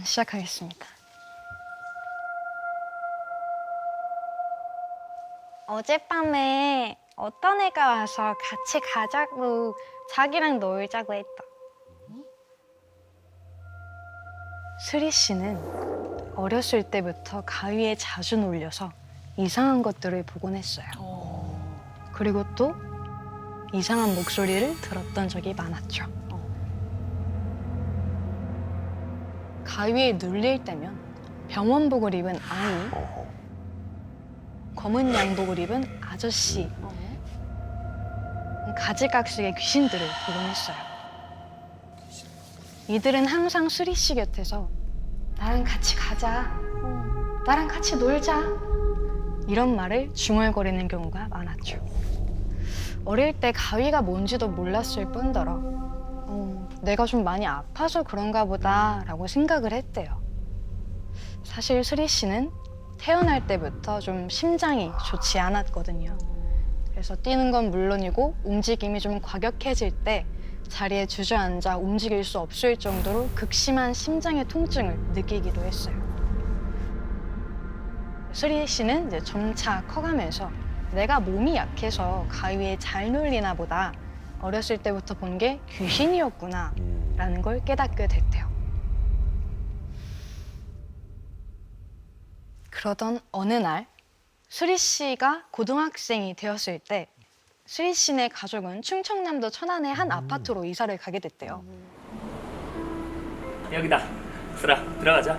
시작하겠습니다. 어젯밤에 어떤 애가 와서 같이 가자고 자기랑 놀자고 했다. 스리 씨는 어렸을 때부터 가위에 자주 놀려서 이상한 것들을 보곤 했어요. 그리고 또 이상한 목소리를 들었던 적이 많았죠. 가위에 눌릴 때면 병원복을 입은 아이, 검은 양복을 입은 아저씨, 가지각색의 귀신들을 보곤 했어요. 이들은 항상 수리 씨 곁에서 나랑 같이 가자, 나랑 같이 놀자 이런 말을 중얼거리는 경우가 많았죠. 어릴 때 가위가 뭔지도 몰랐을 뿐더러 내가 좀 많이 아파서 그런가 보다 라고 생각을 했대요. 사실 수리 씨는 태어날 때부터 좀 심장이 좋지 않았거든요. 그래서 뛰는 건 물론이고 움직임이 좀 과격해질 때 자리에 주저앉아 움직일 수 없을 정도로 극심한 심장의 통증을 느끼기도 했어요. 수리 씨는 이제 점차 커가면서 내가 몸이 약해서 가위에 잘 놀리나 보다, 어렸을 때부터 본 게 귀신이었구나 라는 걸 깨닫게 됐대요. 그러던 어느 날 수리 씨가 고등학생이 되었을 때 수리 씨네 가족은 충청남도 천안의 한 아파트로 이사를 가게 됐대요. 여기다. 수라, 들어가자.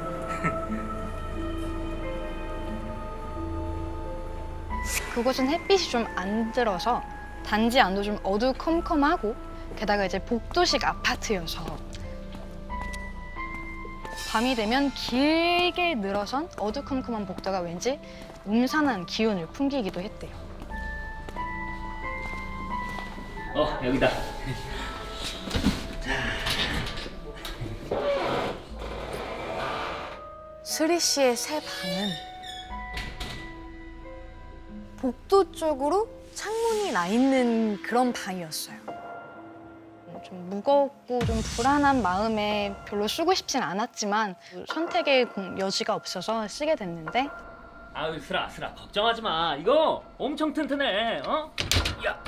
그곳은 햇빛이 좀 안 들어서 단지 안도 좀 어두컴컴하고 게다가 이제 복도식 아파트여서 밤이 되면 길게 늘어선 어두컴컴한 복도가 왠지 음산한 기운을 풍기기도 했대요. 여기다. 수리 씨의 새 방은 복도 쪽으로 창문이 나 있는 그런 방이었어요. 좀 무겁고 좀 불안한 마음에 별로 쓰고 싶진 않았지만 선택의 여지가 없어서 쓰게 됐는데, 아유, 수라, 걱정하지 마. 이거 엄청 튼튼해. 야,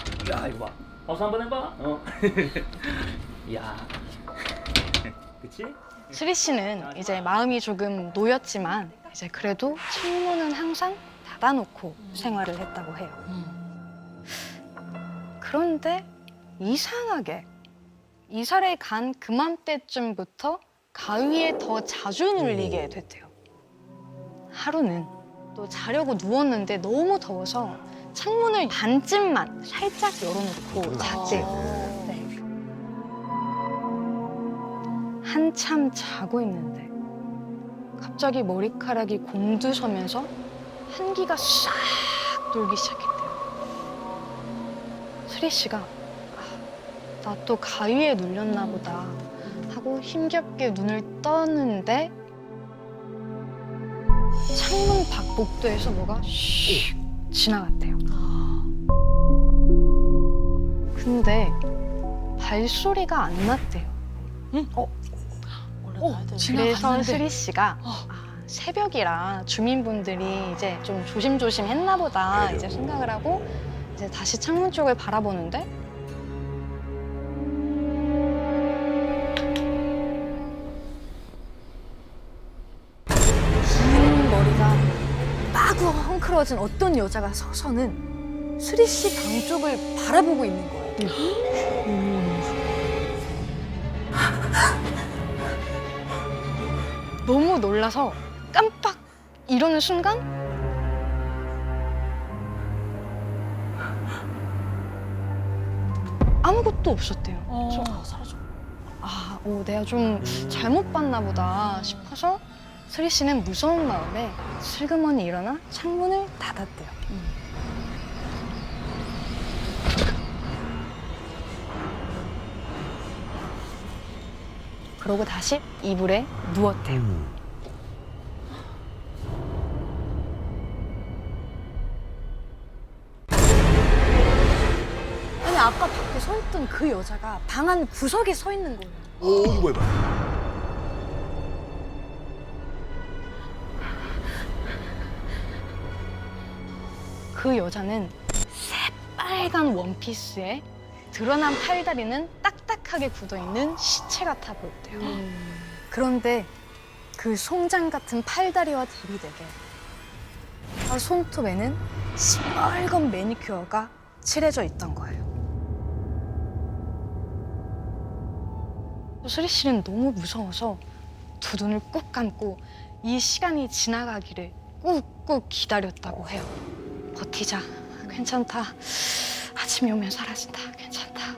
이거 봐. 어서 한번 해봐. 야, 그치? 수리 씨는 이제 마음이 조금 놓였지만 이제 그래도 창문은 항상 닫아놓고 생활을 했다고 해요. 그런데 이상하게 이사를 간 그맘때쯤부터 가위에 더 자주 눌리게 됐대요. 하루는 또 자려고 누웠는데 너무 더워서 창문을 반쯤만 살짝 열어놓고 잤대요. 네. 한참 자고 있는데 갑자기 머리카락이 곤두서면서 한기가 싹 돌기 시작했대요. 수리 씨가 나 또 가위에 눌렸나 보다 하고 힘겹게 눈을 떴는데 창문 밖 복도에서 뭐가 슉 지나갔대요. 근데 발소리가 안 났대요. 그래서 수리 씨가 새벽이라 주민분들이 이제 좀 조심조심 했나 보다 이제 생각을 하고 이제 다시 창문 쪽을 바라보는데 긴 머리가 마구 헝클어진 어떤 여자가 서서는 수리 씨 방 쪽을 바라보고 있는 거예요. 너무 놀라서 깜빡 이러는 순간 아무것도 없었대요. 사라져. 내가 좀 잘못 봤나 보다 싶어서 수리 씨는 무서운 마음에 슬그머니 일어나 창문을 닫았대요. 그러고 다시 이불에 누웠대요. 아니 아까 밖에 서 있던 그 여자가 방 안 구석에 서 있는 거예요. 오, 이거 뭐야? 그 여자는 새빨간 원피스에 드러난 팔다리는 딱딱하게 굳어있는 시체 같아 보였대요. 그런데 그 송장 같은 팔다리와 대비되게 바로 손톱에는 시뻘건 매니큐어가 칠해져 있던 거예요. 수리 씨는 너무 무서워서 두 눈을 꾹 감고 이 시간이 지나가기를 꾹꾹 기다렸다고 해요. 버티자. 괜찮다. 아침이 오면 사라진다. 괜찮다.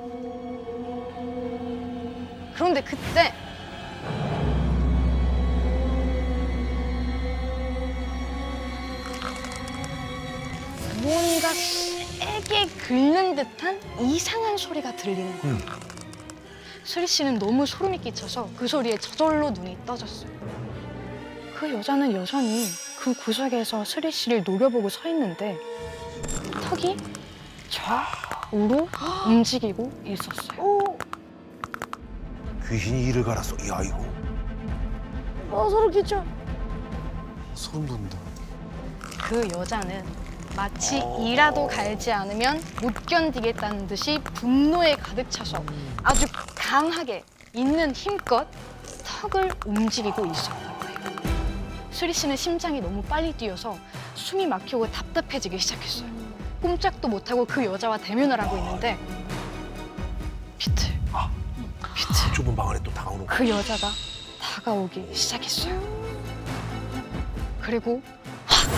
그런데 그때 무언가 세게 긁는 듯한 이상한 소리가 들리는 거예요. 수리 씨는 너무 소름이 끼쳐서 그 소리에 저절로 눈이 떠졌어요. 그 여자는 여전히 그 구석에서 수리 씨를 노려보고 서 있는데 턱이 좌우로 움직이고 있었어요. 귀신이 이를 갈았어. 이 아이고. 소름 끼쳐. 소름 돋는다. 그 여자는 마치 이라도 갈지 않으면 못 견디겠다는 듯이 분노에 가득 차서 아주 강하게 있는 힘껏 턱을 움직이고 있었던 거예요. 수리 씨는 심장이 너무 빨리 뛰어서 숨이 막히고 답답해지기 시작했어요. 꼼짝도 못하고 그 여자와 대면을 하고 있는데 비틀, 비틀. 좁은 방 안에 또 다가오는 거. 그 여자가 다가오기 시작했어요. 그리고 확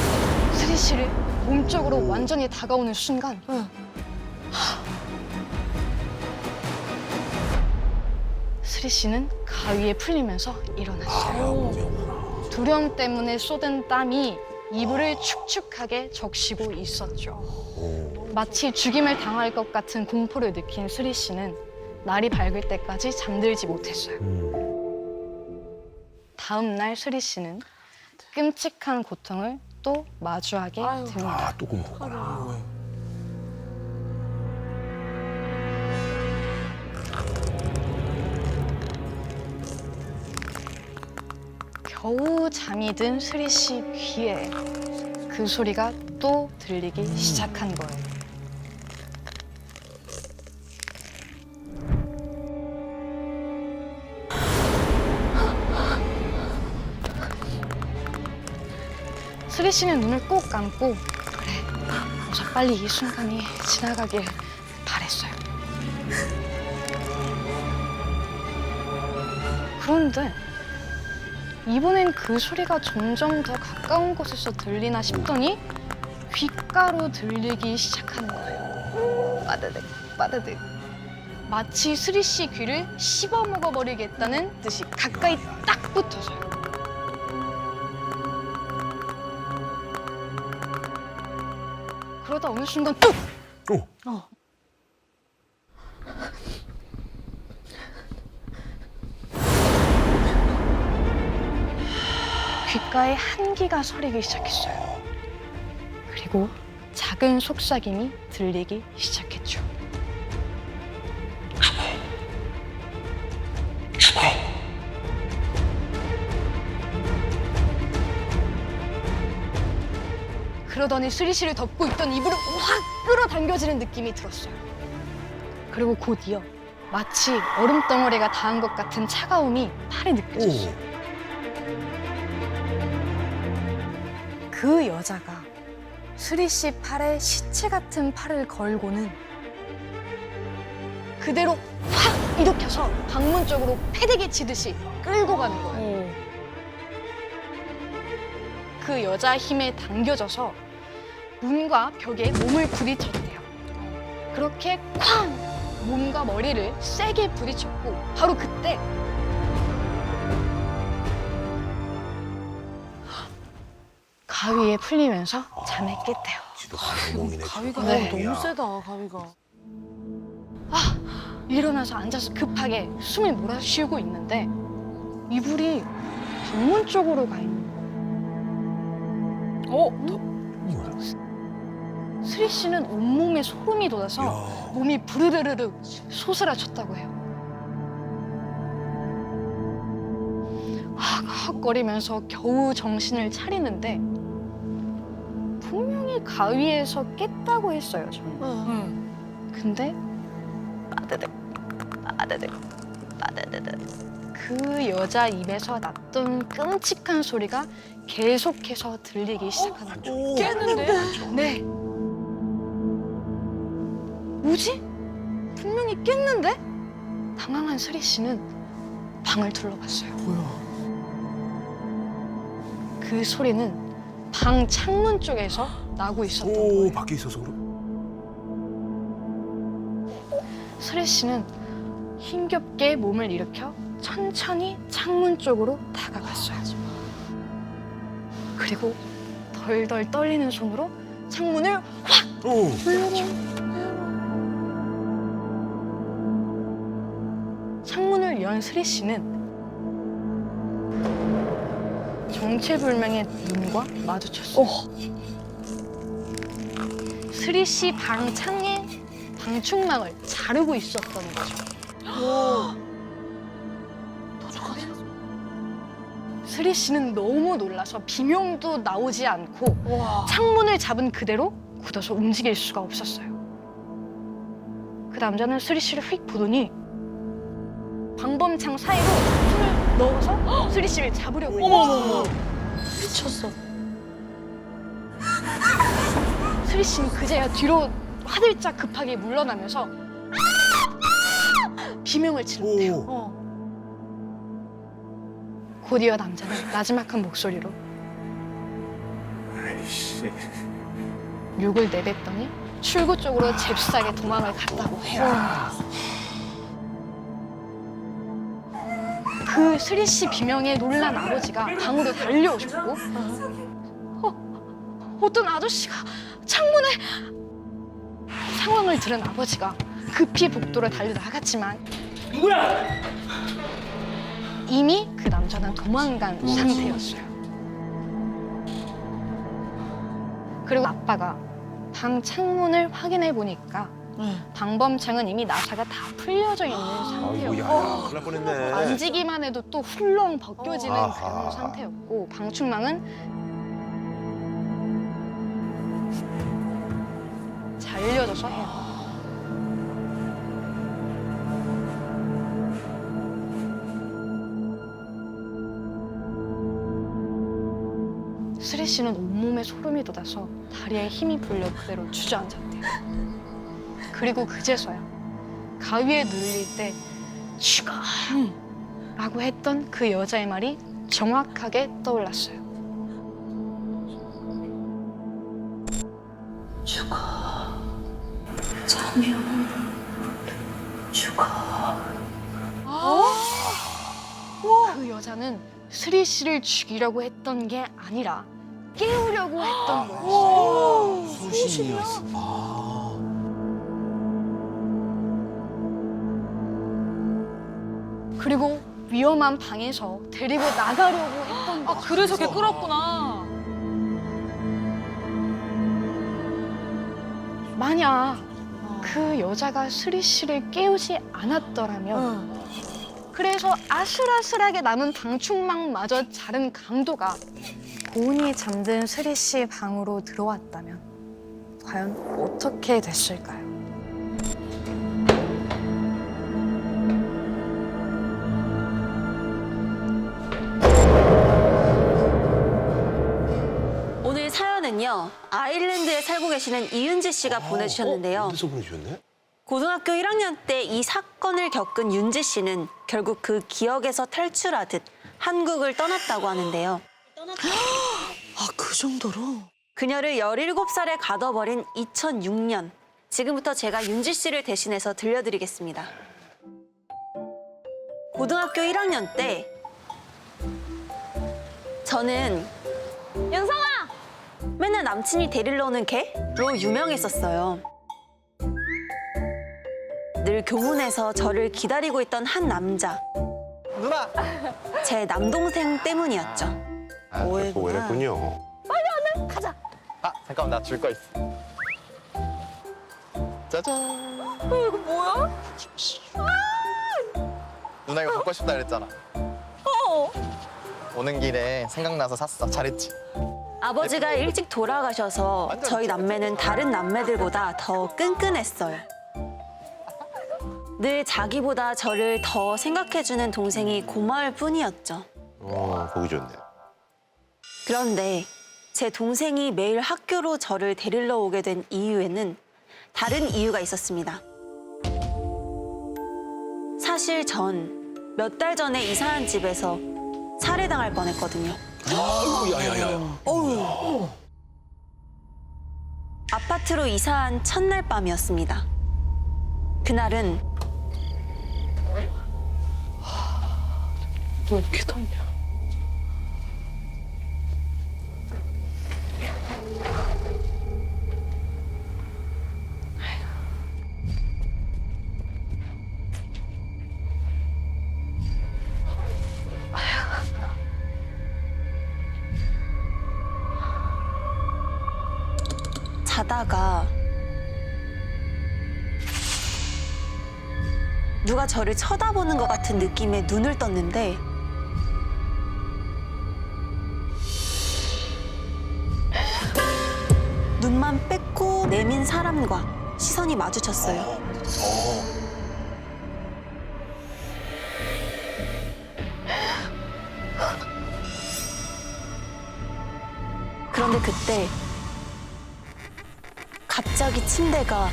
수리 씨를 몸쪽으로 완전히 다가오는 순간 수리 씨는 가위에 풀리면서 일어났어요. 두려움 때문에 쏟은 땀이 이불을 축축하게 적시고 있었죠. 마치 죽임을 당할 것 같은 공포를 느낀 수리 씨는 날이 밝을 때까지 잠들지 못했어요. 다음 날 수리 씨는 끔찍한 고통을 또 마주하게 됩니다. 또 공포구나. 겨우 잠이 든 수리 씨 귀에 그 소리가 또 들리기 시작한 거예요. 수리 씨는 눈을 꼭 감고 그래, 어서 빨리 이 순간이 지나가길 바랬어요. 그런데 이번엔 그 소리가 점점 더 가까운 곳에서 들리나 싶더니 귓가로 들리기 시작하는 거예요. 빠드득 빠드득. 마치 수리 씨 귀를 씹어먹어버리겠다는 듯이 가까이 딱 붙어서요. 그러다 어느 순간 뚝! 귓가에 한기가 서리기 시작했어요. 그리고 작은 속삭임이 들리기 시작했죠. 그러더니 수리 씨를 덮고 있던 이불을 확 끌어당겨지는 느낌이 들었어요. 그리고 곧 이어 마치 얼음덩어리가 닿은 것 같은 차가움이 팔에 느껴졌어요. 그 여자가 수리 씨 팔에 시체 같은 팔을 걸고는 그대로 확 일으켜서 방문 쪽으로 패대기 치듯이 끌고 가는 거예요. 그 여자 힘에 당겨져서 문과 벽에 몸을 부딪혔대요. 그렇게 쾅! 몸과 머리를 세게 부딪혔고 바로 그때 가위에 풀리면서 잠에 깼대요. 지도 가공이네. 가위가 네. 너무 세다, 가위가. 일어나서 앉아서 급하게 숨을 몰아쉬고 있는데 이불이 방문 쪽으로 가 있는 거예요. 수리 씨는 온몸에 소름이 돋아서 야. 몸이 부르르르르 솟으라쳤다고 해요. 헉헉거리면서 겨우 정신을 차리는데 분명히 분명히 가위에서 깼다고 했어요, 저는. 근데 빠드득 빠드득 빠드득 그 여자 입에서 났던 끔찍한 소리가 계속해서 들리기 시작하는 거죠. 깼는데? 네. 뭐지? 분명히 깼는데? 당황한 스리 씨는 방을 둘러봤어요. 뭐야? 그 소리는 방 창문 쪽에서 나고 있었던 오 거예요. 밖에 있어서 그럼. 스리 씨는 힘겹게 몸을 일으켜 천천히 창문 쪽으로 다가갔어요. 그리고 덜덜 떨리는 손으로 창문을 확 오. 눌렀죠. 창문을 연 스리 씨는 정체불명의 눈과 마주쳤어요. 스리 씨 방 창에 방충망을 자르고 있었던 거죠. 스리 씨는 너무 놀라서 비명도 나오지 않고 창문을 잡은 그대로 굳어서 움직일 수가 없었어요. 그 남자는 스리 씨를 휙 보더니 방범창 사이로 손을 넣어서 스리 씨를 잡으려고 했어요. 어머머머. 미쳤어. 스리 씨는 그제야 뒤로 화들짝 급하게 물러나면서 비명을 지른대요. 오. 곧이어 남자는 나지막한 목소리로 아이씨. 욕을 내뱉더니 출구 쪽으로 잽싸게 도망을 갔다고 해요. 그 스리 씨 비명에 놀란 아버지가 방으로 달려오셨고 어떤 아저씨가 창문에 상황을 들은 아버지가 급히 복도로 달려나갔지만 누구야? 이미 그 남자는 도망간 상태였어요. 그리고 아빠가 방 창문을 확인해 보니까 방범창은 이미 나사가 다 풀려져 있는 아이고 상태였고 야 큰일 날 뻔했네. 만지기만 해도 또 훌렁 벗겨지는 아하. 그런 상태였고 방충망은 잘려져서 해요. 스리 씨는 온몸에 소름이 돋아서 다리에 힘이 풀려 그대로 주저앉았대요. 그리고 그제서야 가위에 눌릴 때 죽어! 라고 했던 그 여자의 말이 정확하게 떠올랐어요. 죽어. 자면 죽어. 그 여자는 스리 씨를 죽이려고 했던 게 아니라 깨우려고 했던 거였어요. 소신이었어. 아. 그리고 위험한 방에서 데리고 나가려고 했던 거예요. 그래서 걔 끌었구나. 만약 그 여자가 스리 씨를 깨우지 않았더라면 그래서 아슬아슬하게 남은 방충망마저 자른 강도가 고온이 잠든 스리 씨 방으로 들어왔다면 과연 어떻게 됐을까요? 오늘 사연은요, 아일랜드에 살고 계시는 이윤지 씨가 보내주셨는데요. 어디서 보내주셨네? 고등학교 1학년 때 이 사건을 겪은 윤지 씨는 결국 그 기억에서 탈출하듯 한국을 떠났다고 하는데요. 아, 그 정도로? 그녀를 17살에 가둬버린 2006년. 지금부터 제가 윤지 씨를 대신해서 들려드리겠습니다. 고등학교 1학년 때 저는 윤성아! 맨날 남친이 데리러 오는 걔로 유명했었어요. 늘 교문에서 저를 기다리고 있던 한 남자. 누나! 제 남동생 때문이었죠. 아, 또 오해했군요. 아, 잠깐만, 나 줄 거 있어. 짜잔! 이거 뭐야? 누나 이거 갖고 싶다 그랬잖아. 오는 길에 생각나서 샀어. 잘했지? 아버지가 일찍 돌아가셔서 저희 남매는 다른 남매들보다 더 끈끈했어요. 늘 자기보다 저를 더 생각해주는 동생이 고마울 뿐이었죠. 보기 좋네. 그런데 제 동생이 매일 학교로 저를 데리러 오게 된 이유에는 다른 이유가 있었습니다. 사실 전 몇 달 전에 이사한 집에서 살해당할 뻔했거든요. 아이고, 야야야. 아파트로 이사한 첫날 밤이었습니다. 그날은 왜 이렇게 덥냐? 자다가 누가 저를 쳐다보는 것 같은 느낌에 눈을 떴는데 눈만 뺏고 내민 사람과 시선이 마주쳤어요. 그런데 그때 갑자기 침대가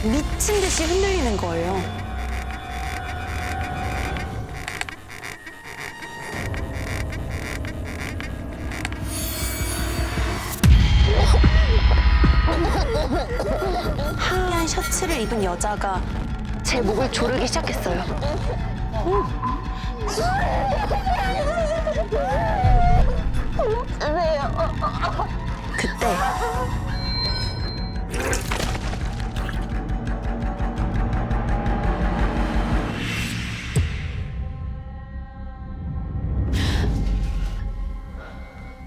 미친 듯이 흔들리는 거예요. 하얀 셔츠를 입은 여자가 제 목을 조르기 시작했어요. 그때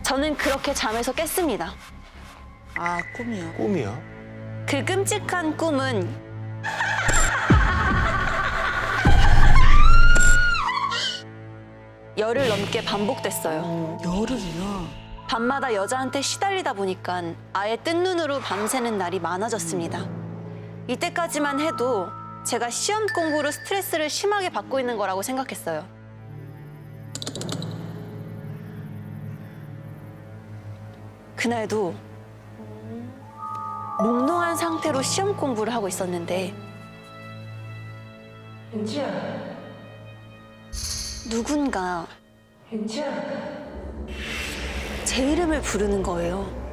저는 그렇게 잠에서 깼습니다. 아, 꿈이야. 꿈이야? 그 끔찍한 꿈은 열흘 넘게 반복됐어요. 열흘이나. 밤마다 여자한테 시달리다 보니까 아예 뜬 눈으로 밤새는 날이 많아졌습니다. 이때까지만 해도 제가 시험 공부로 스트레스를 심하게 받고 있는 거라고 생각했어요. 그날도 몽롱한 상태로 시험 공부를 하고 있었는데 누군가 제 이름을 부르는 거예요.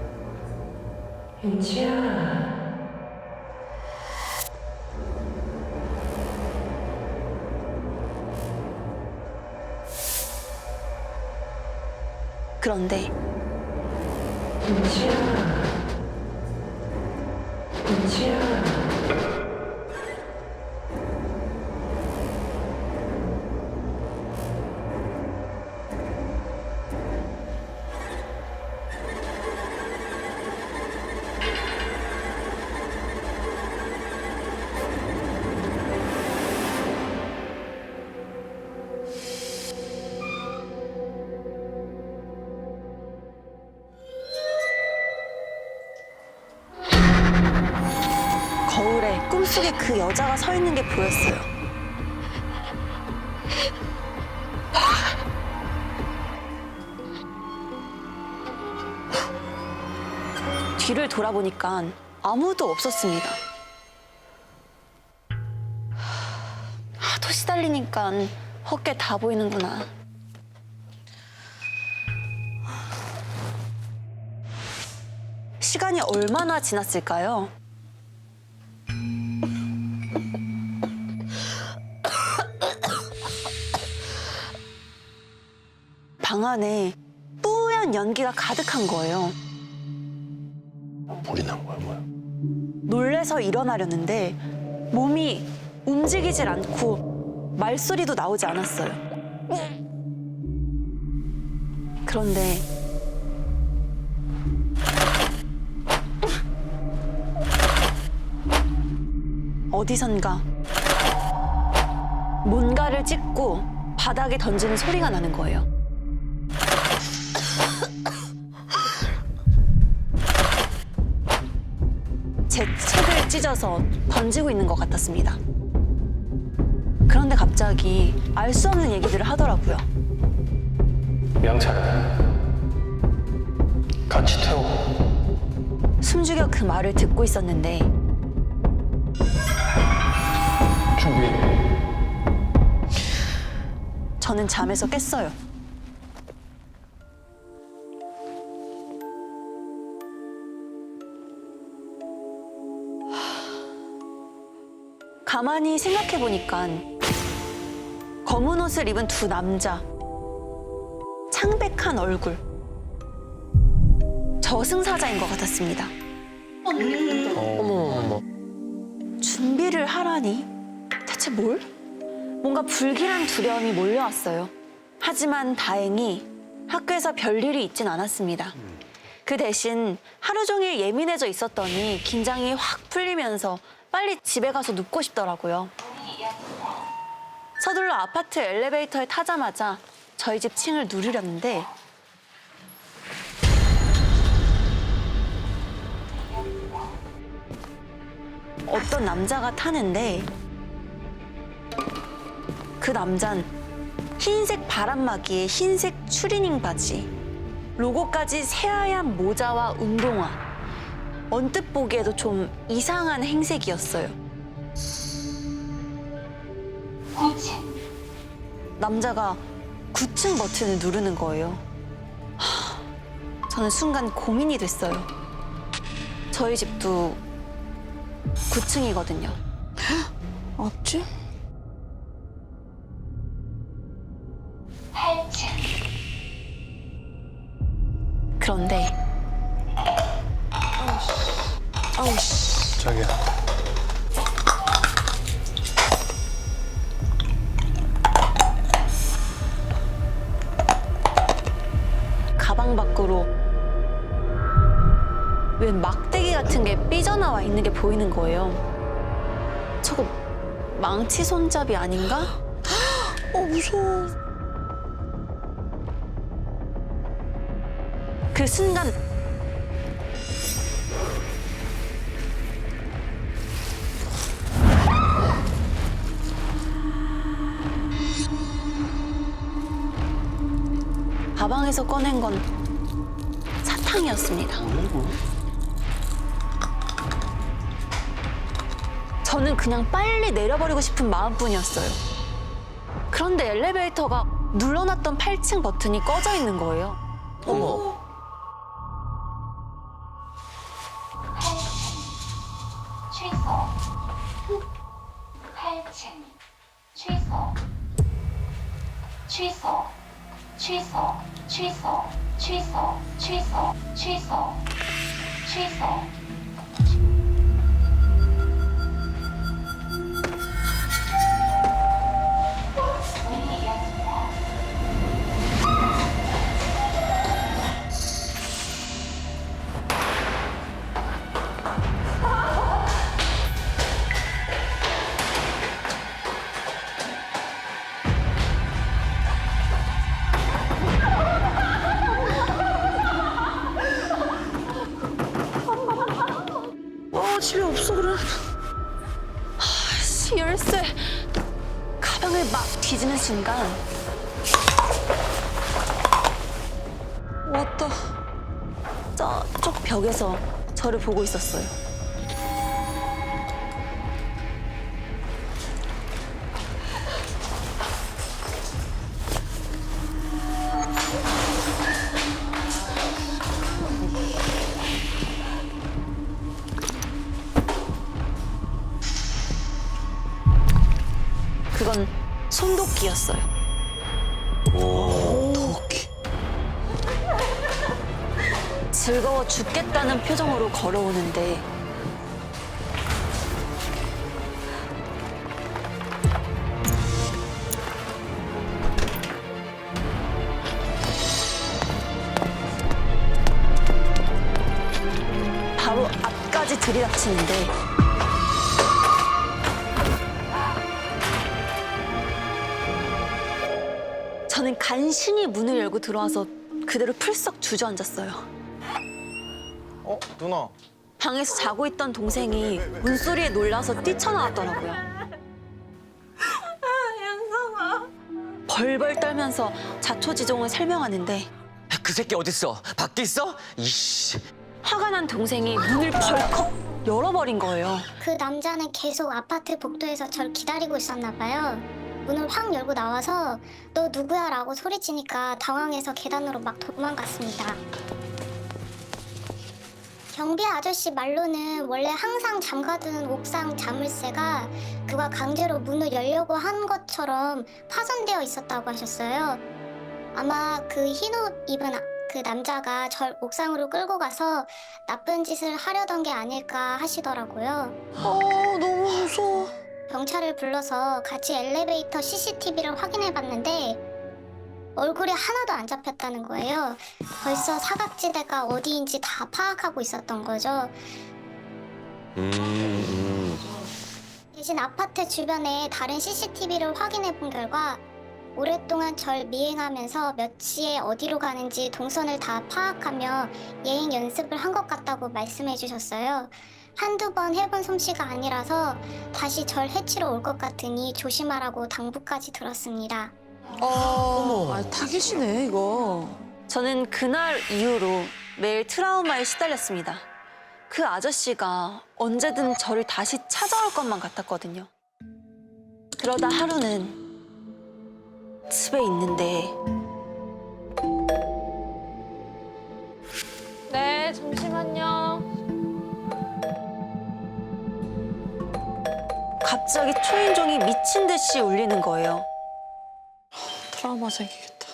그런데 거울에 꿈속에 그 여자가 서 있는 게 보였어요. 뒤를 돌아보니까 아무도 없었습니다. 하도 시달리니까 헛게 다 보이는구나. 시간이 얼마나 지났을까요? 방 안에 뿌연 연기가 가득한 거예요. 불이 난 거야, 뭐야? 놀래서 일어나려는데 몸이 움직이질 않고 말소리도 나오지 않았어요. 그런데 어디선가 뭔가를 찢고 바닥에 던지는 소리가 나는 거예요. 찢어서 던지고 있는 것 같았습니다. 그런데 갑자기 알 수 없는 얘기들을 하더라고요. 명찰 같이 태워. 숨죽여 그 말을 듣고 있었는데 준비. 저는 잠에서 깼어요. 가만히 생각해보니까 검은 옷을 입은 두 남자, 창백한 얼굴, 저승사자인 것 같았습니다. 어머. 준비를 하라니? 대체 뭘? 뭔가 불길한 두려움이 몰려왔어요. 하지만 다행히 학교에서 별일이 있진 않았습니다. 그 대신 하루 종일 예민해져 있었더니 긴장이 확 풀리면서 빨리 집에 가서 눕고 싶더라고요. 서둘러 아파트 엘리베이터에 타자마자 저희 집 층을 누르려는데 어떤 남자가 타는데 그 남잔 흰색 바람막이에 흰색 추리닝 바지, 로고까지 새하얀 모자와 운동화. 언뜻 보기에도 좀 이상한 행색이었어요. 남자가 9층 버튼을 누르는 거예요. 저는 순간 고민이 됐어요. 저희 집도 9층이거든요. 없지? 그런데 자기야. 가방 밖으로 웬 막대기 같은 게 삐져나와 있는 게 보이는 거예요. 저거 망치 손잡이 아닌가? 무서워. 그 순간 가방에서 꺼낸 건 사탕이었습니다. 저는 그냥 빨리 내려버리고 싶은 마음뿐이었어요. 그런데 엘리베이터가 눌러놨던 8층 버튼이 꺼져 있는 거예요. 어머. 취소. 8층. 취소. 취소. 취소. 취소. 취소. 취소. 취소. 취소. 문이 열립니다. 집에 없어 그래. 열쇠. 가방을 막 뒤지는 순간 왔다. 저쪽 벽에서 저를 보고 있었어요. 그건 손도끼였어요. 도끼. 즐거워 죽겠다는 표정으로 걸어오는데 바로 앞까지 들이닥치는데 저는 간신히 문을 열고 들어와서 그대로 풀썩 주저앉았어요. 누나. 방에서 자고 있던 동생이 문소리에 놀라서 뛰쳐나왔더라고요. 벌벌 떨면서 자초지종을 설명하는데 그 새끼 어딨어? 밖에 있어? 이씨. 화가 난 동생이 문을 벌컥 열어버린 거예요. 그 남자는 계속 아파트 복도에서 절 기다리고 있었나 봐요. 문을 확 열고 나와서 너 누구야? 라고 소리치니까 당황해서 계단으로 막 도망갔습니다. 경비 아저씨 말로는 원래 항상 잠가둔 옥상 자물쇠가 그가 강제로 문을 열려고 한 것처럼 파손되어 있었다고 하셨어요. 아마 그 흰옷 입은 그 남자가 절 옥상으로 끌고 가서 나쁜 짓을 하려던 게 아닐까 하시더라고요. 너무 무서워. 경찰을 불러서 같이 엘리베이터 CCTV를 확인해 봤는데 얼굴이 하나도 안 잡혔다는 거예요. 벌써 사각지대가 어디인지 다 파악하고 있었던 거죠. 대신 아파트 주변에 다른 CCTV를 확인해 본 결과 오랫동안 절 미행하면서 몇 시에 어디로 가는지 동선을 다 파악하며 예행 연습을 한 것 같다고 말씀해 주셨어요. 한두 번 해본 솜씨가 아니라서 다시 절 해치러 올 것 같으니 조심하라고 당부까지 들었습니다. 어머. 타겟이네 이거. 저는 그날 이후로 매일 트라우마에 시달렸습니다. 그 아저씨가 언제든 저를 다시 찾아올 것만 같았거든요. 그러다 하루는 집에 있는데 네, 잠시만요. 갑자기 초인종이 미친 듯이 울리는 거예요. 트라우마 생기겠다.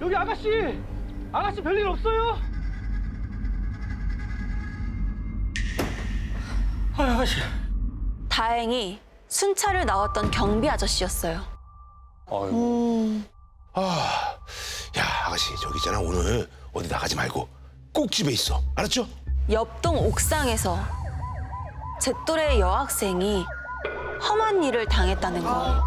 여기 아가씨 별일 없어요? 아가씨. 다행히 순찰을 나왔던 경비 아저씨였어요. 야 아가씨 저기 있잖아 오늘 어디 나가지 말고 꼭 집에 있어 알았죠? 옆동 옥상에서 제 또래 여학생이 험한 일을 당했다는 거예요.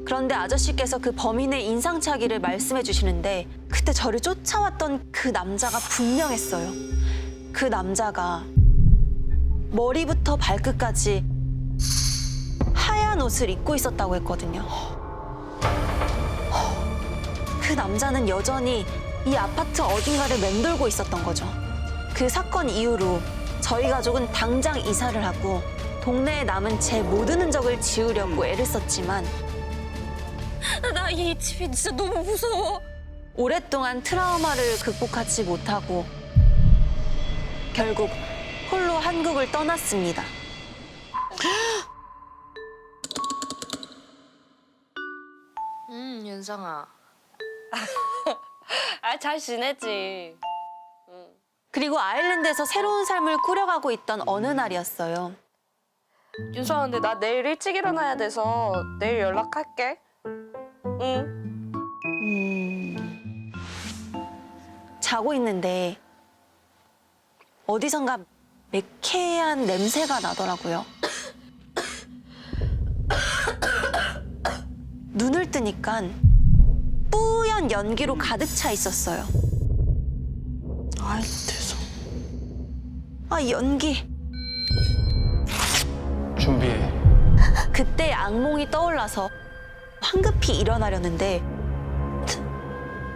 그런데 아저씨께서 그 범인의 인상착의를 말씀해 주시는데 그때 저를 쫓아왔던 그 남자가 분명했어요. 그 남자가 머리부터 발끝까지 하얀 옷을 입고 있었다고 했거든요. 그 남자는 여전히 이 아파트 어딘가를 맴돌고 있었던 거죠. 그 사건 이후로 저희 가족은 당장 이사를 하고 동네에 남은 제 모든 흔적을 지우려고 애를 썼지만 나 이 집이 진짜 너무 무서워. 오랫동안 트라우마를 극복하지 못하고 결국 홀로 한국을 떠났습니다. 윤성아. 잘 지냈지. 그리고 아일랜드에서 새로운 삶을 꾸려가고 있던 어느 날이었어요. 윤성아, 근데 나 내일 일찍 일어나야 돼서 내일 연락할게. 응. 자고 있는데 어디선가 매캐한 냄새가 나더라고요. 눈을 뜨니까 뿌연 연기로 가득 차 있었어요. 아이 대성. 아, 연기. 준비해. 그때 악몽이 떠올라서 황급히 일어나려는데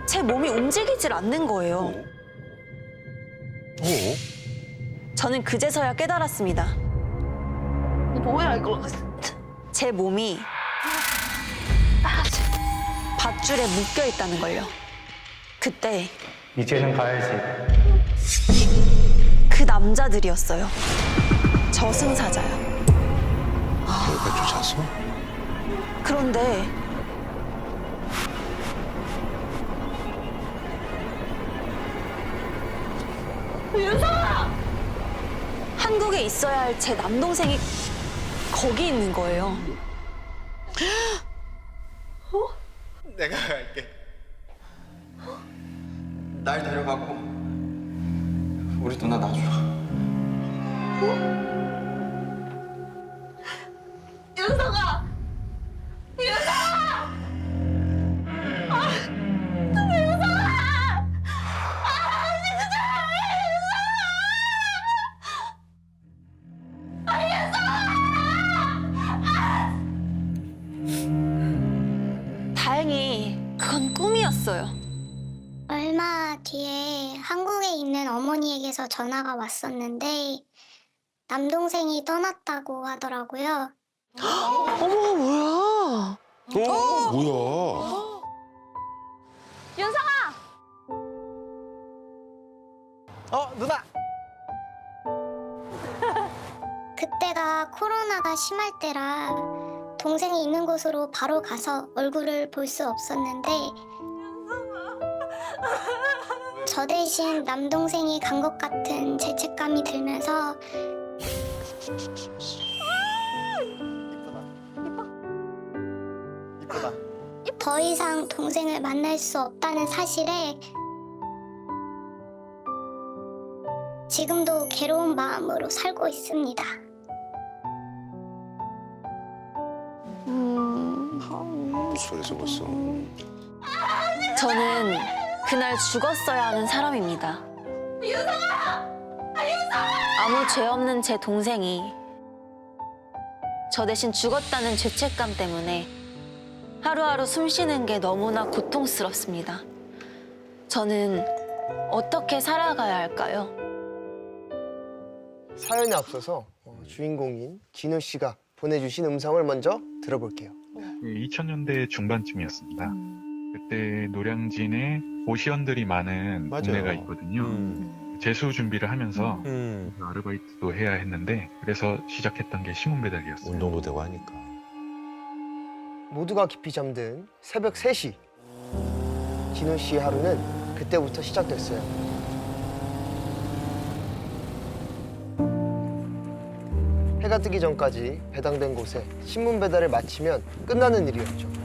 제 몸이 움직이질 않는 거예요. 저는 그제서야 깨달았습니다. 뭐야 이거? 제 몸이 밧줄에 묶여 있다는 걸요. 그때 이제는 가야지. 그 남자들이었어요. 저승사자요. 여기까지 쫓아왔어? 그런데 한국에 있어야 할 제 남동생이 거기 있는 거예요. 내가 갈게. 날 데려가고 우리 누나 놔줘. 다행히 그건 꿈이었어요. 얼마 뒤에 한국에 있는 어머니에게서 전화가 왔었는데 남동생이 떠났다고 하더라고요. 어머, 뭐야? 뭐야? 누나. 그때가 코로나가 심할 때라 동생이 있는 곳으로 바로 가서 얼굴을 볼 수 없었는데 저 대신 남동생이 간 것 같은 죄책감이 들면서 이쁘다. 더 이상 동생을 만날 수 없다는 사실에 지금도 괴로운 마음으로 살고 있습니다. 목소리에서 벌써. 저는 그날 죽었어야 하는 사람입니다. 아무 죄 없는 제 동생이 저 대신 죽었다는 죄책감 때문에 하루하루 숨 쉬는 게 너무나 고통스럽습니다. 저는 어떻게 살아가야 할까요? 사연에 앞서서 주인공인 진우 씨가 보내주신 음성을 먼저 들어볼게요. 2000년대 중반쯤이었습니다. 그때 노량진에 고시원들이 많은 맞아요. 동네가 있거든요. 재수 준비를 하면서 아르바이트도 해야 했는데 그래서 시작했던 게 신문 배달이었어요. 운동도 되고 하니까. 모두가 깊이 잠든 새벽 3시. 진우 씨의 하루는 그때부터 시작됐어요. 해가 뜨기 전까지 배당된 곳에 신문 배달을 마치면 끝나는 일이었죠.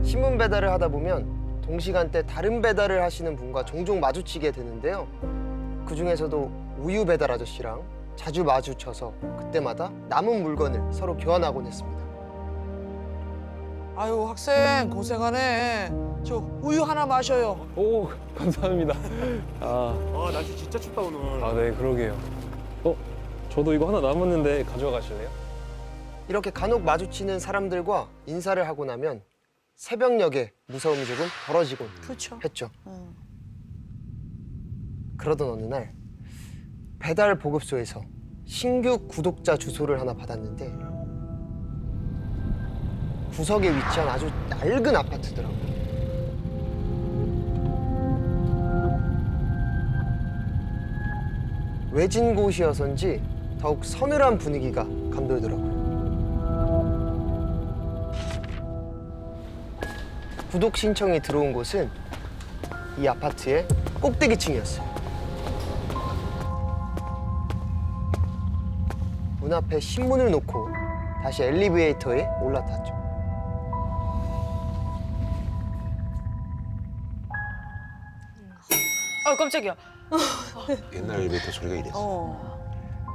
신문 배달을 하다 보면 동시간대 다른 배달을 하시는 분과 종종 마주치게 되는데요. 그 중에서도 우유 배달 아저씨랑 자주 마주쳐서 그때마다 남은 물건을 서로 교환하곤 했습니다. 아유, 학생 고생하네. 저 우유 하나 마셔요. 오, 감사합니다. 날씨 진짜 춥다 오늘. 네, 그러게요. 저도 이거 하나 남았는데 가져가 가실래요? 이렇게 간혹 마주치는 사람들과 인사를 하고 나면 새벽녘에 무서움이 조금 덜어지곤 그렇죠. 했죠. 그러던 어느 날 배달 보급소에서 신규 구독자 주소를 하나 받았는데 구석에 위치한 아주 낡은 아파트더라고요. 외진 곳이어서인지 더욱 서늘한 분위기가 감돌더라고요. 구독 신청이 들어온 곳은 이 아파트의 꼭대기층이었어요. 문 앞에 신문을 놓고 다시 엘리베이터에 올라탔죠. 아, 깜짝이야. 옛날 엘리베이터 소리가 이랬어.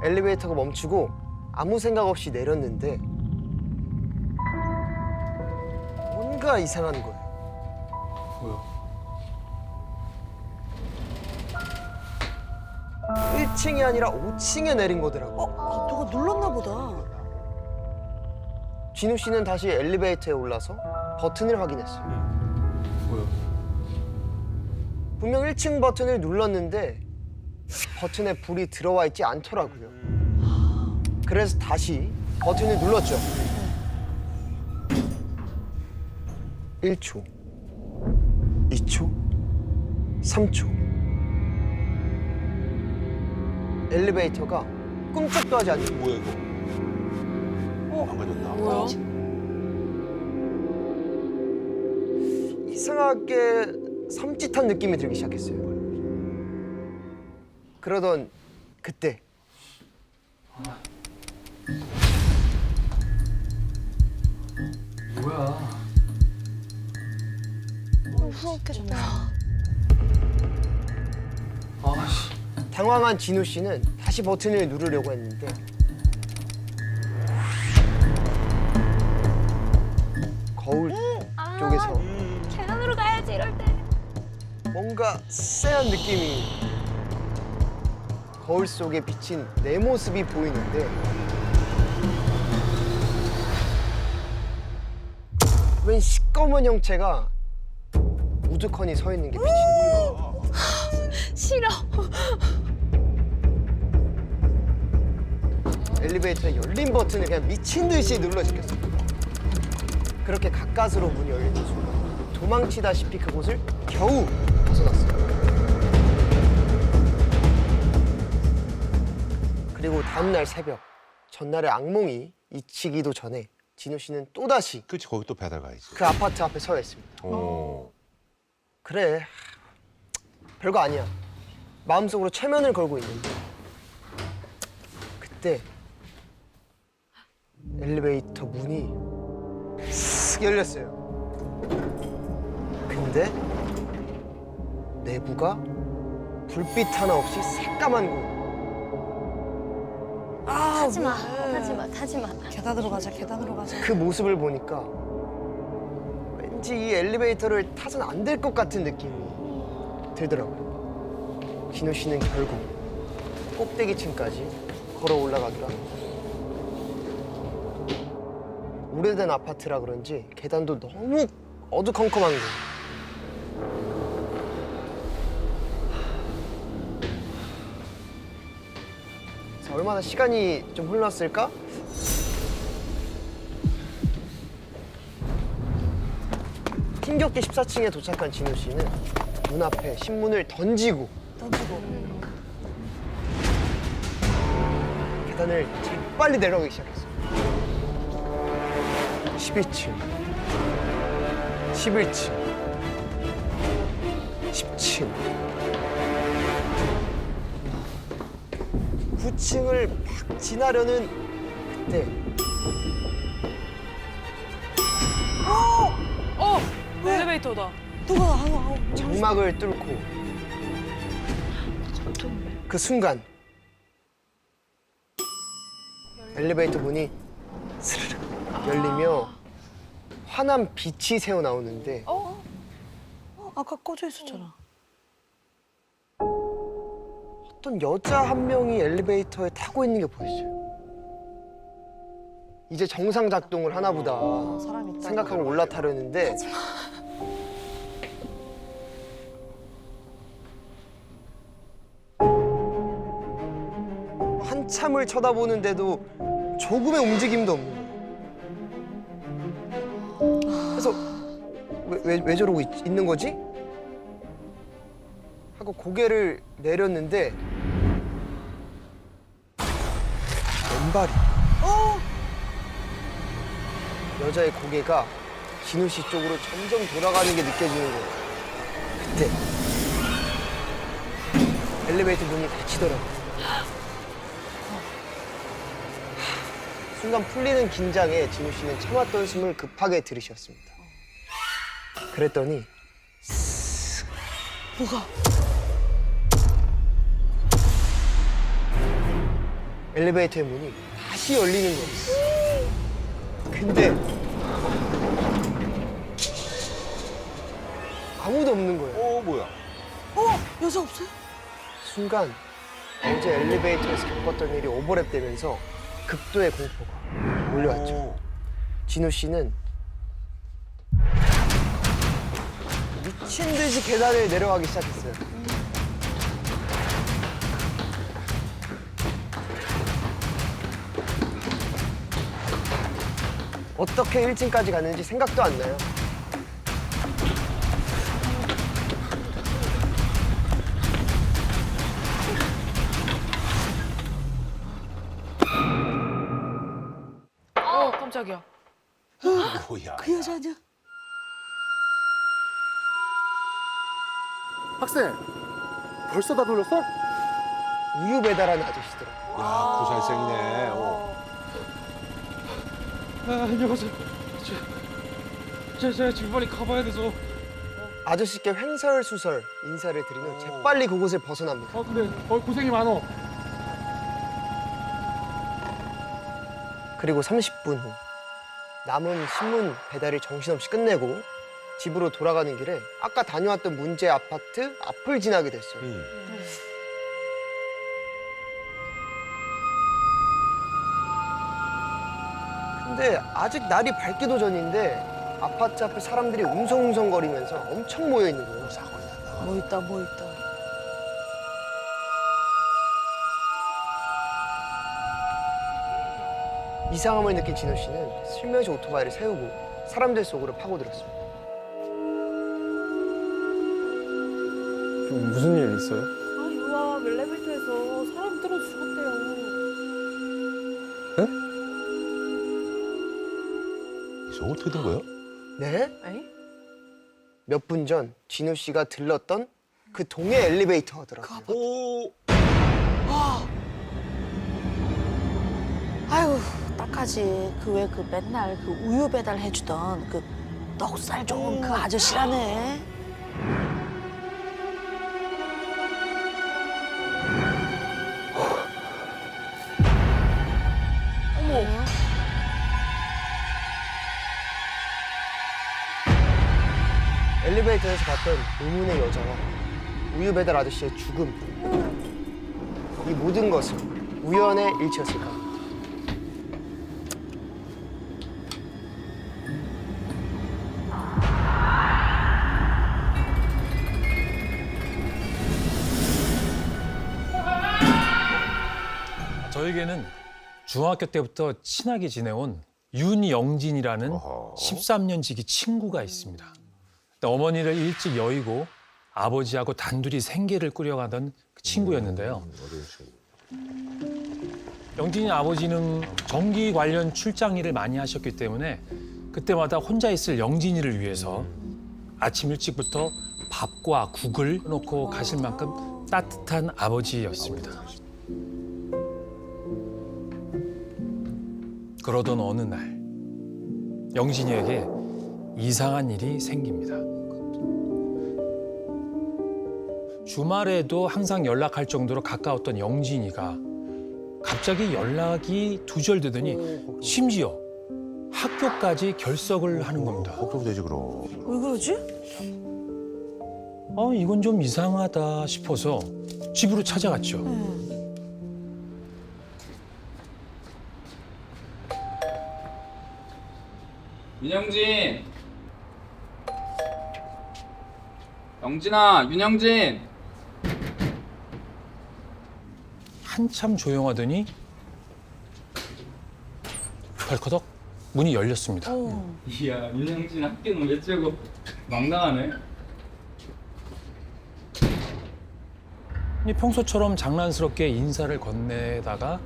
엘리베이터가 멈추고 아무 생각 없이 내렸는데 뭔가 이상한 거예요. 뭐야? 1층이 아니라 5층에 내린 거더라고. 누가 눌렀나 보다. 진우 씨는 다시 엘리베이터에 올라서 버튼을 확인했어요. 뭐야? 분명 1층 버튼을 눌렀는데 버튼에 불이 들어와 있지 않더라고요. 그래서 다시 버튼을 눌렀죠. 1초, 2초, 3초. 엘리베이터가 꿈쩍도 하지 않는 뭐야 이거? 망가졌나? 뭐야? 이상하게 섬찟한 느낌이 들기 시작했어요. 그러던 그때 뭐야? 무섭겠다. 당황한 진우 씨는 다시 버튼을 누르려고 했는데 거울 쪽에서 계단으로 가야지 이럴 때. 뭔가 쎄한 느낌이 거울 속에 비친 내 모습이 보이는데 웬 시꺼먼 형체가 우두커니 서 있는 게 비치는 거예요. 싫어. 엘리베이터의 열린 버튼을 그냥 미친 듯이 눌러 제꼈어요. 그렇게 가까스로 문이 열리는 순간 도망치다시피 그곳을 겨우 벗어났어요. 그리고 다음날 새벽, 전날의 악몽이 잊히기도 전에 진우 씨는 또다시 그렇지, 거기 또 배달 가야지. 그 아파트 앞에 서 있습니다. 그래, 별거 아니야. 마음속으로 최면을 걸고 있는데 그때 엘리베이터 문이 쓱 열렸어요. 근데 내부가 불빛 하나 없이 새까만 곳. 타지 마. 타지 마. 타지 마. 계단으로 가자. 계단으로 가자. 그 모습을 보니까 왠지 이 엘리베이터를 타선 안 될 것 같은 느낌이 들더라고요. 진우 씨는 결국 꼭대기층까지 걸어 올라가더라. 오래된 아파트라 그런지 계단도 너무 어두컴컴한 거예요. 자, 얼마나 시간이 좀 흘렀을까? 힘겹게 14층에 도착한 진우 씨는 문 앞에 신문을 던지고 계단을 재빨리 내려가기 시작했어요. 12층, 11층, 10층, 9층을 막 지나려는 그때 엘리베이터다. 누가 장막을 뚫고 그 순간 엘리베이터 문이 스르륵 열리며 환한 빛이 새어 나오는데 아까 꺼져 있었잖아. 어떤 여자 한 명이 엘리베이터에 타고 있는 게 보였어요. 이제 정상 작동을 하나 보다 사람 있다. 생각하고 올라타려는데 한참을 쳐다보는데도 조금의 움직임도 없는 거예요. 그래서 왜 저러고 있는 거지? 하고 고개를 내렸는데 왼발이 여자의 고개가 진우 씨 쪽으로 점점 돌아가는 게 느껴지는 거예요. 그때 엘리베이터 문이 닫히더라고요. 순간 풀리는 긴장에 진우 씨는 참았던 숨을 급하게 들이쉬었습니다. 그랬더니 뭐가? 엘리베이터의 문이 다시 열리는 거였어요. 근데 아무도 없는 거예요. 뭐야? 여자 없어요? 순간 어제 엘리베이터에서 겪었던 일이 오버랩되면서 극도의 공포가 몰려왔죠. 진우 씨는 미친 듯이 계단을 내려가기 시작했어요. 어떻게 1층까지 갔는지 생각도 안 나요. 깜짝이야. 뭐야? 그 여자 아니야? 학생, 벌써 다 돌렸어? 우유 배달하는 아저씨더라고요. 야, 고살생네. 안녕하세요. 제가 지금 빨리 가봐야 돼서. 아저씨께 횡설수설 인사를 드린 후 재빨리 그곳을 벗어납니다. 근데 고생이 많어. 그리고 30분 후 남은 신문 배달을 정신없이 끝내고 집으로 돌아가는 길에 아까 다녀왔던 문제 아파트 앞을 지나게 됐어요. 근데 아직 날이 밝기도 전인데 아파트 앞에 사람들이 웅성웅성거리면서 엄청 모여 있는 거예요. 사건이 났나? 뭐 있다 뭐 있다. 이상함을 느낀 진호 씨는 슬며시 오토바이를 세우고 사람들 속으로 파고들었습니다. 무슨 일 있어요? 아 유아 엘리베이터에서 사람 떨어 죽었대요. 이거 어떻게 된 거야? 네? 에이? 몇 분 전 진호 씨가 들렀던 그 동해 엘리베이터 하더라고요. 오. 아유, 딱하지. 그 왜 그 맨날 그 우유 배달 해주던 그 넉살 좋은 그 아저씨라네. 어머. 엘리베이터에서 봤던 의문의 여자와 우유 배달 아저씨의 죽음. 이 모든 것은 우연의 일치였을까? 저에게는 중학교 때부터 친하게 지내온 윤영진이라는 어허. 13년 지기 친구가 있습니다. 어머니를 일찍 여의고 아버지하고 단둘이 생계를 꾸려가던 그 친구였는데요. 영진이 아버지는 전기 관련 출장 일을 많이 하셨기 때문에 그때마다 혼자 있을 영진이를 위해서 아침 일찍부터 밥과 국을 놓고 가실 만큼 따뜻한 아버지였습니다. 그러던 어느 날 영진이에게 이상한 일이 생깁니다. 주말에도 항상 연락할 정도로 가까웠던 영진이가 갑자기 연락이 두절되더니 심지어 학교까지 결석을 하는 겁니다. 걱정되지 그럼. 왜 그러지? 이건 좀 이상하다 싶어서 집으로 찾아갔죠. 윤영진! 영진아, 윤영진! 한참 조용하더니 덜커덕 문이 열렸습니다. 이야, 윤영진 학교는 왜 째고 망당하네. 평소처럼 장난스럽게 인사를 건네다가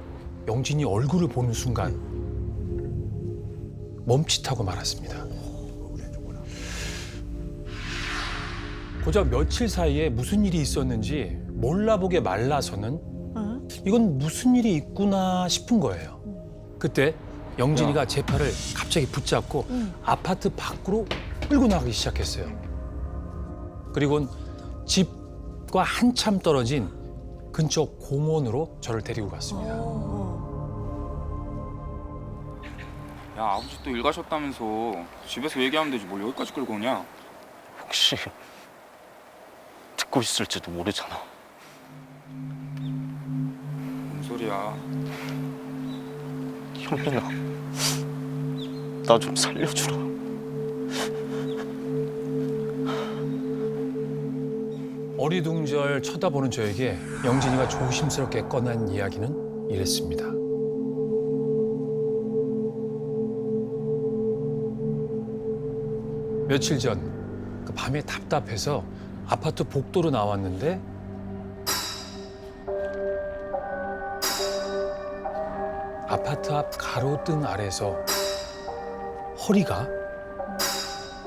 영진이 얼굴을 보는 순간 멈칫하고 말았습니다. 고작 며칠 사이에 무슨 일이 있었는지 몰라보게 말라서는 이건 무슨 일이 있구나 싶은 거예요. 그때 영진이가 제 팔을 갑자기 붙잡고 아파트 밖으로 끌고 나가기 시작했어요. 그리고는 집과 한참 떨어진 근처 공원으로 저를 데리고 갔습니다. 야, 아버지 또 일 가셨다면서 집에서 얘기하면 되지 뭘 여기까지 끌고 오냐? 혹시 듣고 있을지도 모르잖아. 뭔 소리야? 형민아, 나 좀 살려주라. 어리둥절 쳐다보는 저에게 영진이가 조심스럽게 꺼낸 이야기는 이랬습니다. 며칠 전 그 밤에 답답해서 아파트 복도로 나왔는데 아파트 앞 가로등 아래서 허리가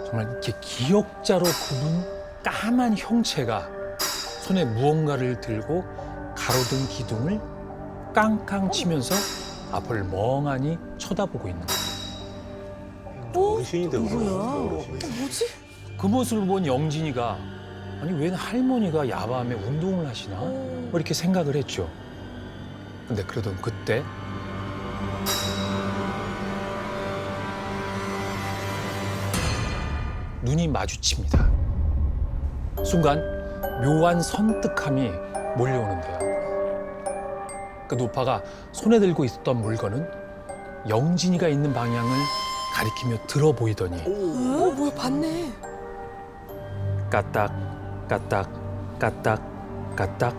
정말 이렇게 기역자로 굽은 까만 형체가 손에 무언가를 들고 가로등 기둥을 깡깡 치면서 앞을 멍하니 쳐다보고 있는 거예요. 어르신인데 뭐야? 어르신. 뭐지? 그 모습을 본 영진이가 아니 웬 할머니가 야밤에 운동을 하시나? 뭐 이렇게 생각을 했죠. 근데 그러던 그때 눈이 마주칩니다. 순간 묘한 선뜩함이 몰려오는데요. 그 노파가 손에 들고 있었던 물건은 영진이가 있는 방향을 가리키며 들어 보이더니 뭐야 봤네. 까딱 까딱 까딱 까딱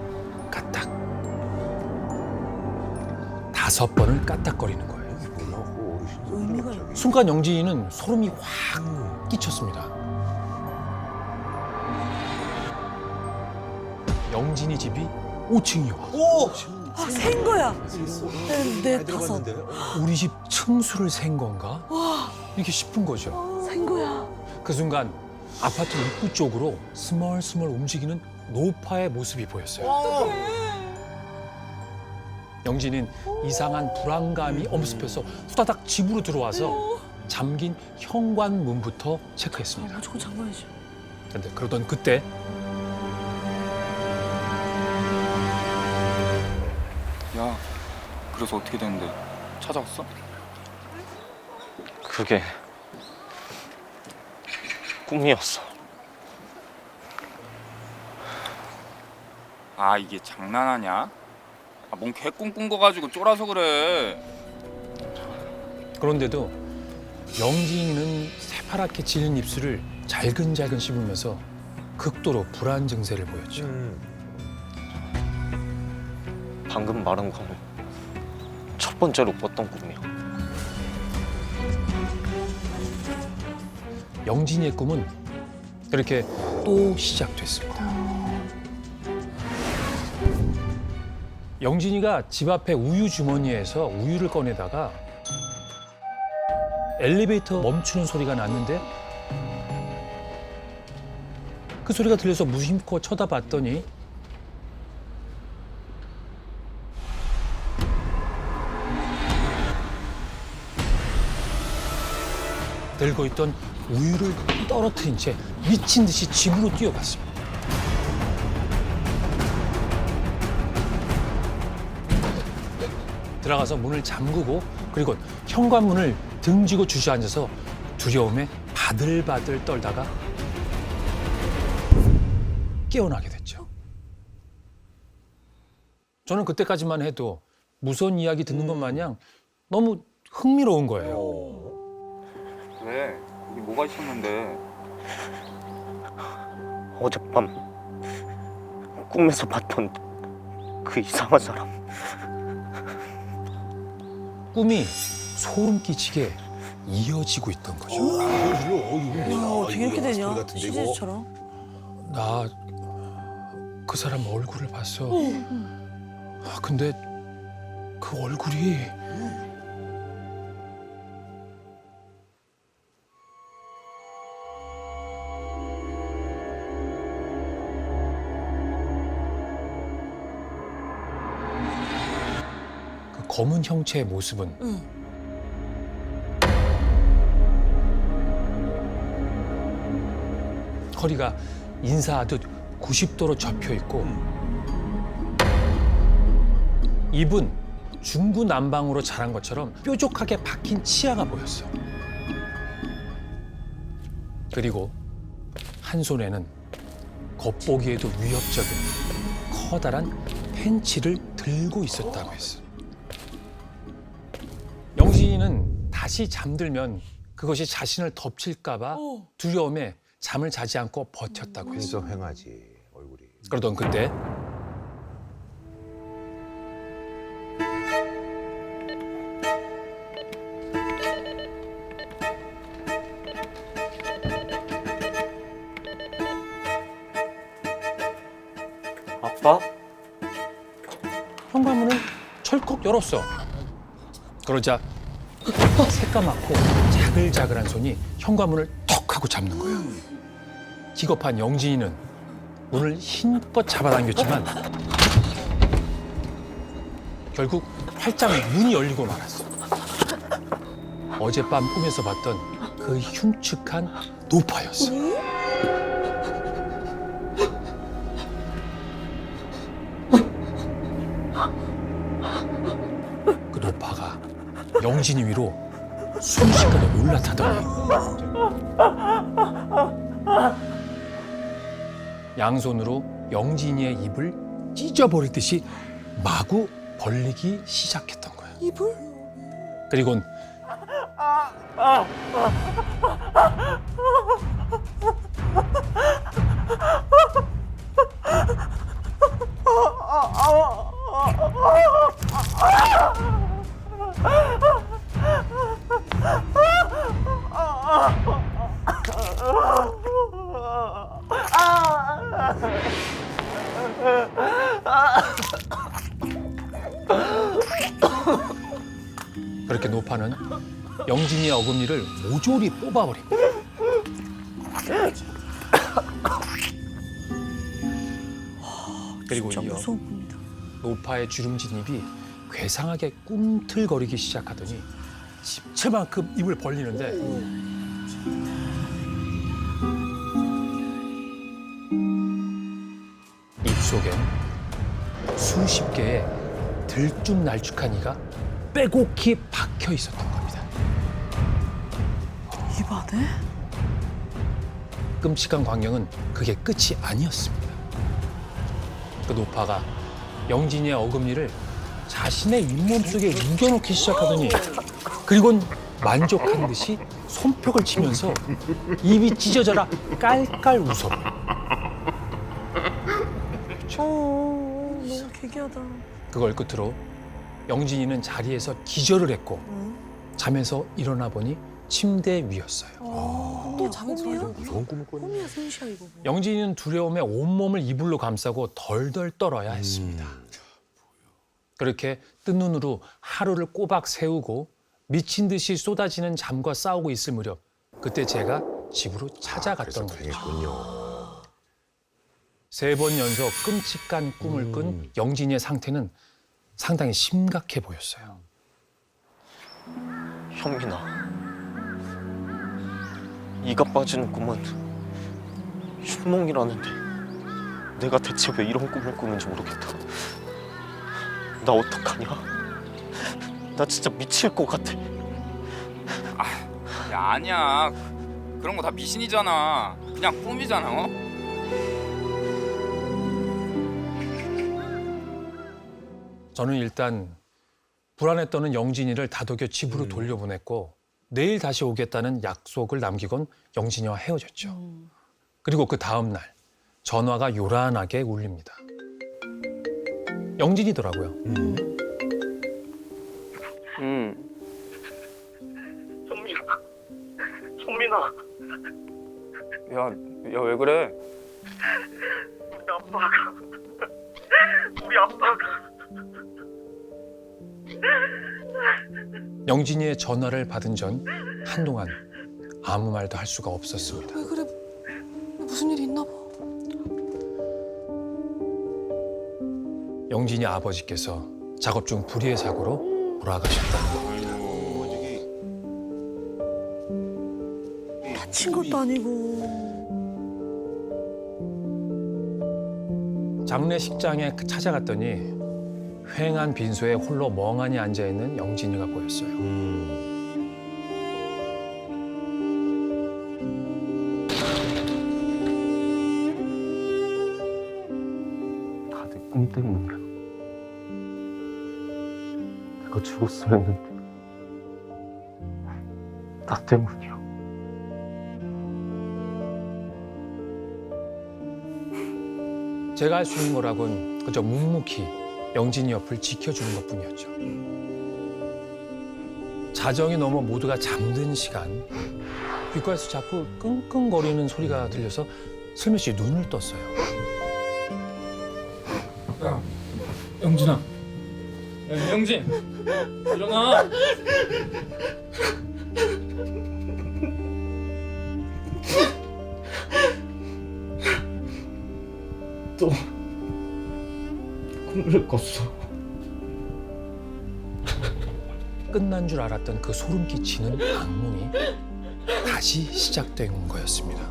까딱 5번을 까딱거리는 거예요. 의미가 있네. 순간 영진이는 소름이 확 끼쳤습니다. 영진이 집이 5층이요. 센 거야. 네, 5. 우리 집 층수를 센 건가? 이렇게 싶은 거죠. 센 거야. 그 순간 아파트 입구 쪽으로 스멀스멀 움직이는 노파의 모습이 보였어요. 영진이는 이상한 불안감이 엄습해서 후다닥 집으로 들어와서 잠긴 현관문부터 체크했습니다. 저거 장난이지. 근데 그러던 그때 야, 그래서 어떻게 됐는데? 찾아왔어? 그게 꿈이었어. 아, 이게 장난하냐? 아, 뭔 개꿈 꾼 거 가지고 쫄아서 그래. 그런데도 영진이는 새파랗게 질린 입술을 잘근잘근 씹으면서 극도로 불안 증세를 보였죠. 방금 말한 건 첫 번째로 꿨던 꿈이야. 영진이의 꿈은 그렇게 또 시작됐습니다. 영진이가 집 앞에 우유 주머니에서 우유를 꺼내다가 엘리베이터 멈추는 소리가 났는데 그 소리가 들려서 무심코 쳐다봤더니 들고 있던 우유를 떨어뜨린 채 미친 듯이 집으로 뛰어갔습니다. 들어가서 문을 잠그고 그리고 현관문을 등지고 주저앉아서 두려움에 바들바들 떨다가 깨어나게 됐죠. 저는 그때까지만 해도 무서운 이야기 듣는 것 마냥 너무 흥미로운 거예요. 왜? 여기 뭐가 있었는데? 어젯밤 꿈에서 봤던 그 이상한 사람. 꿈이 소름 끼치게 이어지고 있던 거죠. 야, 어떻게 이렇게 되냐? 시리즈처럼. 나 그 사람 얼굴을 봤어. 아, 근데 그 얼굴이 그 검은 형체의 모습은 허리가 인사하듯 90도로 접혀 있고 입은 중구난방으로 자란 것처럼 뾰족하게 박힌 치아가 보였어. 그리고 한 손에는 겉보기에도 위협적인 커다란 펜치를 들고 있었다고 했어. 영진이는 다시 잠들면 그것이 자신을 덮칠까 봐 두려움에 잠을 자지 않고 버텼다고 했어. 횡하지 얼굴이. 그러던 그때 아빠? 현관문을 철컥 열었어. 그러자 새까맣고 자글자글한 손이 현관문을 턱 하고 잡는 거야. 기겁한 영진이는 문을 힘껏 잡아당겼지만 결국 활짝 문이 열리고 말았어. 어젯밤 꿈에서 봤던 그 흉측한 노파였어. 영진이 위로 순식간에 올라타더니 양손으로 영진이의 입을 찢어버리듯이 마구 벌리기 시작했던 거예요. 입을? 그리곤 그렇게 노파는 영진이의 어금니를 모조리 뽑아버립니다. 그리고 진짜 이어 무서운 꿈이다. 노파의 주름진 입이 괴상하게 꿈틀거리기 시작하더니 집채만큼 입을 벌리는데 입속엔 수십 개의 들쭉날쭉한 이가 빼곡히 박혀 있었던 겁니다. 입 안에? 끔찍한 광경은 그게 끝이 아니었습니다. 그 노파가 영진이의 어금니를 자신의 잇몸 속에 우겨놓기 시작하더니 그리곤 만족한 듯이 손뼉을 치면서 입이 찢어져라 깔깔 웃어버려. 너무 기괴하다. 그걸 끝으로 영진이는 자리에서 기절을 했고 잠에서 일어나 보니 침대 위였어요. 또 잠이 들어요? 무서운 꿈을 꿨네. 꿈이야 승시야 이거. 영진이는 두려움에 온몸을 이불로 감싸고 덜덜 떨어야 했습니다. 그렇게 뜬 눈으로 하루를 꼬박 새우고 미친 듯이 쏟아지는 잠과 싸우고 있을 무렵 그때 제가 집으로 찾아갔던 거죠. 세 번 연속 끔찍한 꿈을 꾼 영진이의 상태는 상당히 심각해 보였어요. 현민아, 이가 빠지는 꿈은 흉몽이라는데 내가 대체 왜 이런 꿈을 꾸는지 모르겠다. 나 어떡하냐? 나 진짜 미칠 것 같아. 야, 아니야. 그런 거 다 미신이잖아. 그냥 꿈이잖아. 어? 저는 일단 불안에 떠는 영진이를 다독여 집으로 돌려보냈고 내일 다시 오겠다는 약속을 남기곤 영진이와 헤어졌죠. 그리고 그 다음 날 전화가 요란하게 울립니다. 영진이더라고요. 현민아. 야, 왜 그래? 우리 아빠가. 영진이의 전화를 받은 전 한동안 아무 말도 할 수가 없었습니다. 왜 그래? 무슨 일이 있나 봐. 영진이 아버지께서 작업 중 불의의 사고로 돌아가셨다는 겁니다. 다친 것도 아니고. 장례식장에 찾아갔더니 휑한 빈소에 홀로 멍하니 앉아있는 영진이가 보였어요. 다 내 꿈 때문이야. 내가 죽었어야 했는데 나 때문이야. 제가 할 수 있는 거라곤 그저 묵묵히 영진이 옆을 지켜주는 것뿐이었죠. 자정이 넘어 모두가 잠든 시간 귓가에서 자꾸 끙끙거리는 소리가 들려서 슬며시 눈을 떴어요. 야, 영진아. 야, 영진. 일어나. 또 꿈을 꿨어. 끝난 줄 알았던 그 소름 끼치는 악몽이 다시 시작된 거였습니다.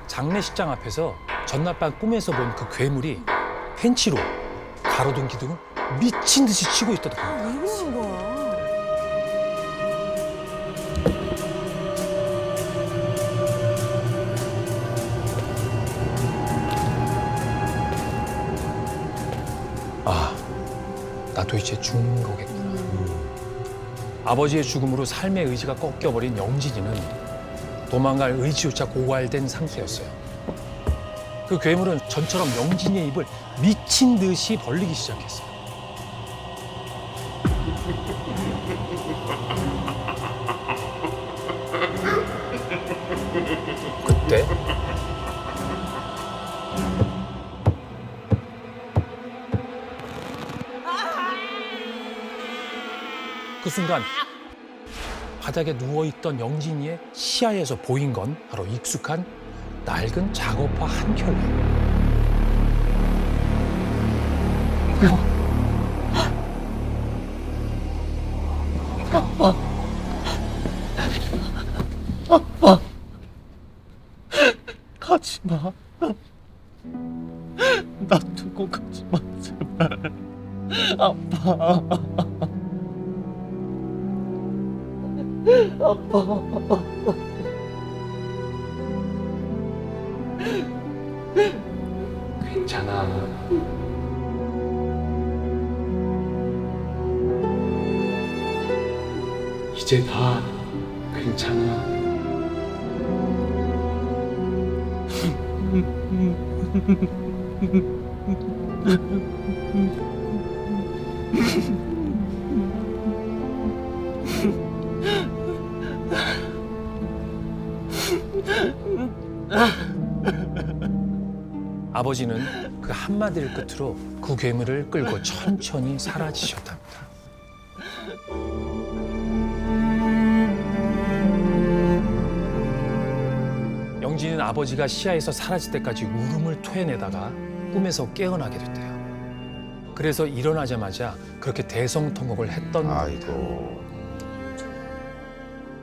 장례식장 앞에서 전날 밤 꿈에서 본 그 괴물이 펜치로 가로등 기둥을 미친 듯이 치고 있다던 거야. 왜 그러는 거야? 아, 나도 이제 죽는 거겠구나. 아버지의 죽음으로 삶의 의지가 꺾여버린 영진이는 도망갈 의지조차 고갈된 상태였어요. 그 괴물은 전처럼 영진이의 입을 미친 듯이 벌리기 시작했어요. 그때 그 순간 바닥에 누워있던 영진이의 시야에서 보인 건 바로 익숙한 낡은 작업화 한 켤레. 아빠, 가지 마. 나 두고 가지 마, 제발. 아빠. 아빠. 괜찮아. 이제 다 괜찮아. 아버지는 그 한마디를 끝으로 그 괴물을 끌고 천천히 사라지셨답니다. 영진이는 아버지가 시야에서 사라질 때까지 울음을 토해내다가 꿈에서 깨어나게 됐대요. 그래서 일어나자마자 그렇게 대성통곡을 했던 겁니다. 아이고.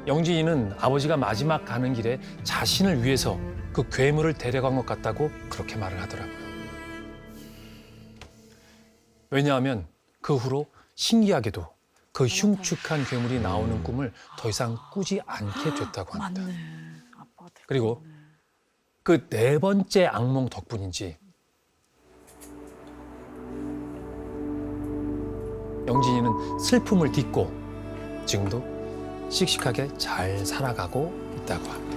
영진이는 아버지가 마지막 가는 길에 자신을 위해서 그 괴물을 데려간 것 같다고 그렇게 말을 하더라고요. 왜냐하면 그 후로 신기하게도 그 흉측한 괴물이 나오는 꿈을 더 이상 꾸지 않게 됐다고 합니다. 맞네. 아빠가 그리고 그 네 번째 악몽 덕분인지 영진이는 슬픔을 딛고 지금도 씩씩하게 잘 살아가고 있다고 합니다.